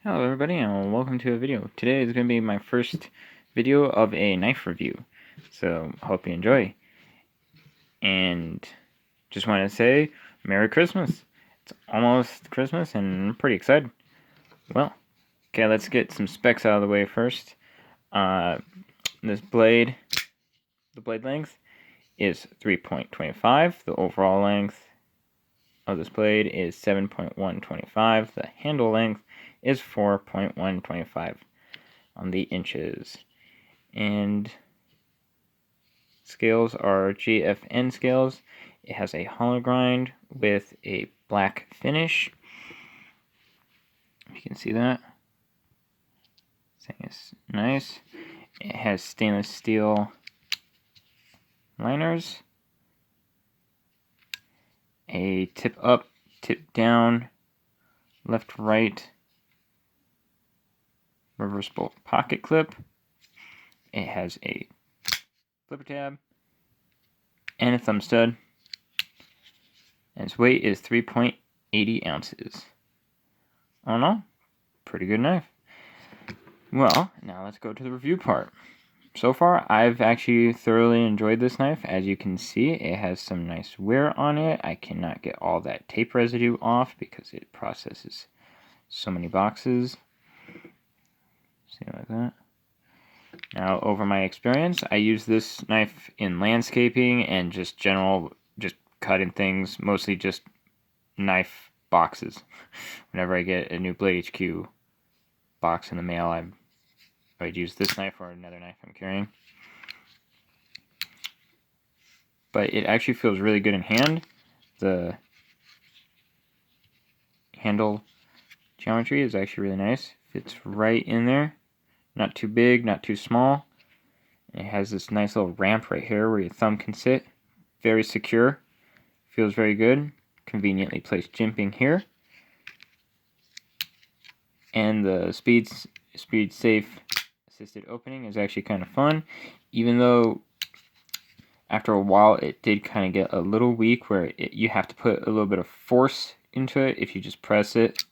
Hello everybody and welcome to a video. Today is going to be my first video of a knife review, so hope you enjoy. And just want to say Merry Christmas. It's almost Christmas and I'm pretty excited. Well, okay, let's get some specs out of the way first. This blade, the blade length is 3.25. The overall length of this blade is 7.125. The handle length is 4.125 on the inches. And scales are GFN scales. It has a hollow grind with a black finish. You can see that. This thing is nice. It has stainless steel liners. A tip up, tip down, left, right, reversible pocket clip. It has a flipper tab and a thumb stud. And its weight is 3.80 ounces. All in all, pretty good knife. Well, now let's go to the review part. So far, I've actually thoroughly enjoyed this knife. As you can see, it has some nice wear on it. I cannot get all that tape residue off because it processes so many boxes. See, like that. Now, over my experience, I use this knife in landscaping and just general, just cutting things, mostly just knife boxes. Whenever I get a new Blade HQ box in the mail, I'd use this knife or another knife I'm carrying. But it actually feels really good in hand. The handle geometry is actually really nice. Fits right in there. Not too big, not too small. It has this nice little ramp right here where your thumb can sit. Very secure. Feels very good. Conveniently placed jimping here. And the speedsafe assisted opening is actually kind of fun, even though after a while it did kind of get a little weak where you have to put a little bit of force into it. If you just press it,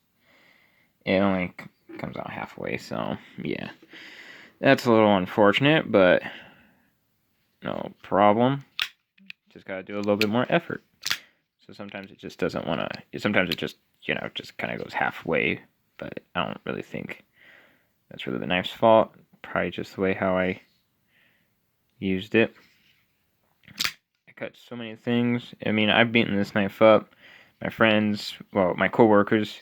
it only comes out halfway, so yeah, that's a little unfortunate, but no problem. Just gotta do a little bit more effort. So sometimes it just doesn't want to, sometimes it just, just kind of goes halfway, but I don't really think that's really the knife's fault. Probably just the way how I used it. I cut so many things. I mean, I've beaten this knife up. My friends, well, my coworkers,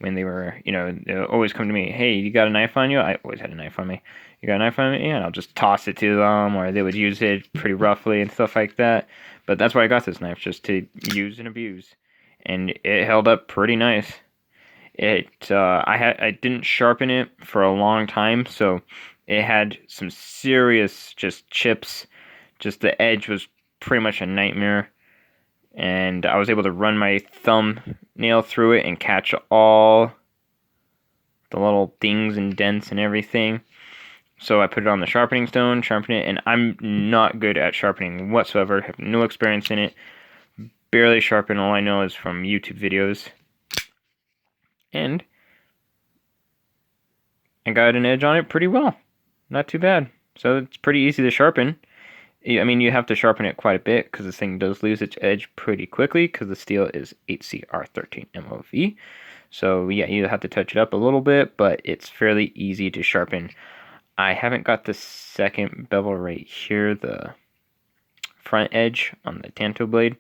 when they were, they always come to me, hey, you got a knife on you? I always had a knife on me. You got a knife on me? Yeah, and I'll just toss it to them, or they would use it pretty roughly and stuff like that. But that's why I got this knife, just to use and abuse. And it held up pretty nice. I didn't sharpen it for a long time, so it had some serious just chips. Just the edge was pretty much a nightmare, and I was able to run my thumbnail through it and catch all the little dings and dents and everything. So I put it on the sharpening stone, sharpened it, and I'm not good at sharpening whatsoever. Have no experience in it. Barely sharpen. All I know is from YouTube videos. And I got an edge on it pretty well. Not too bad. So it's pretty easy to sharpen. I mean, you have to sharpen it quite a bit because this thing does lose its edge pretty quickly because the steel is 8CR13 MOV. So yeah, you have to touch it up a little bit, but it's fairly easy to sharpen. I haven't got the second bevel right here, the front edge on the Tanto blade.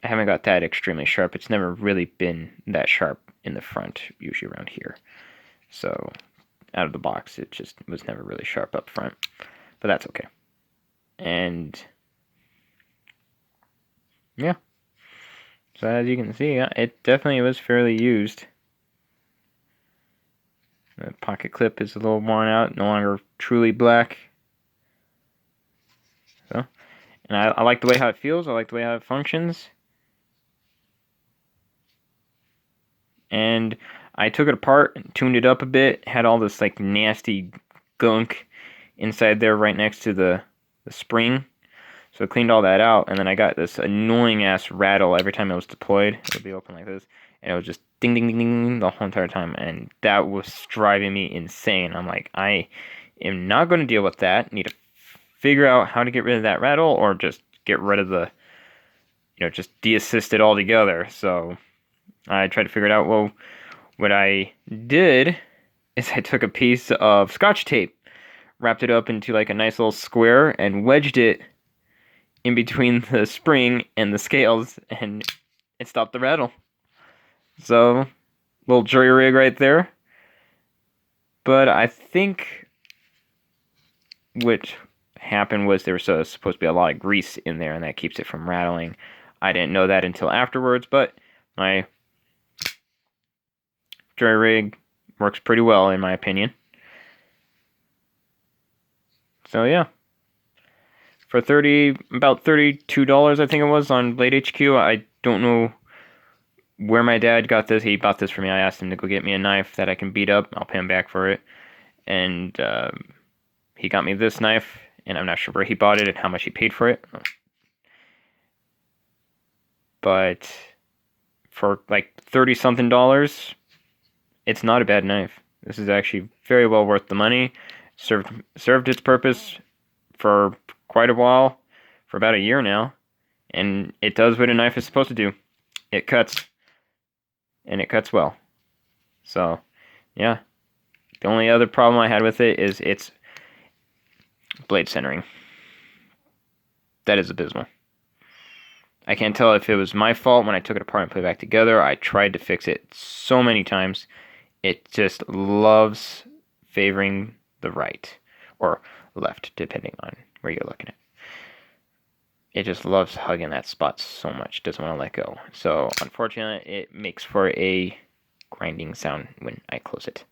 I haven't got that extremely sharp. It's never really been that sharp in the front, usually around here. So out of the box, it just was never really sharp up front. But that's okay. And yeah. So as you can see, it definitely was fairly used. The pocket clip is a little worn out, no longer truly black. So, and I like the way how it feels. I like the way how it functions. And I took it apart and tuned it up a bit. Had all this like nasty gunk inside there right next to the spring. So I cleaned all that out, and then I got this annoying ass rattle every time it was deployed. It would be open like this. and it was just ding, ding, ding, ding the whole entire time, and that was driving me insane. I'm like, I am not going to deal with that. Need to figure out how to get rid of that rattle, or just get rid of the, just de-assist it altogether. So I tried to figure it out. Well, what I did is I took a piece of Scotch tape, wrapped it up into like a nice little square, and wedged it in between the spring and the scales, and it stopped the rattle. So, little jury rig right there. But I think what happened was there was supposed to be a lot of grease in there, and that keeps it from rattling. I didn't know that until afterwards, but my jury rig works pretty well, in my opinion. So yeah, for about $32, I think it was, on Blade HQ. I don't know where my dad got this. He bought this for me. I asked him to go get me a knife that I can beat up. I'll pay him back for it. And he got me this knife, and I'm not sure where he bought it and how much he paid for it. But for like $30-something, it's not a bad knife. This is actually very well worth the money. Served its purpose for quite a while, for about a year now, and it does what a knife is supposed to do. It cuts, and it cuts well. So, yeah. The only other problem I had with it is its blade centering. That is abysmal. I can't tell if it was my fault when I took it apart and put it back together. I tried to fix it so many times. It just loves favoring the right or left, depending on where you're looking at. It just loves hugging that spot so much. Doesn't want to let go. So, unfortunately, it makes for a grinding sound when I close it.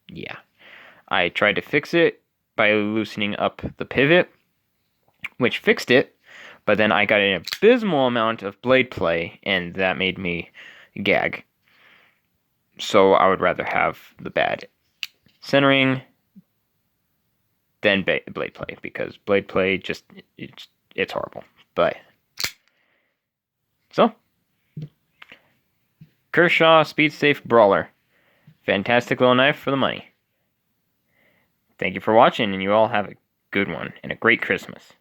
Yeah. I tried to fix it by loosening up the pivot, which fixed it, but then I got an abysmal amount of blade play, and that made me gag. So I would rather have the bad centering than blade play, because blade play just, it's horrible. But, so, Kershaw SpeedSafe Brawler. Fantastic little knife for the money. Thank you for watching, and you all have a good one and a great Christmas.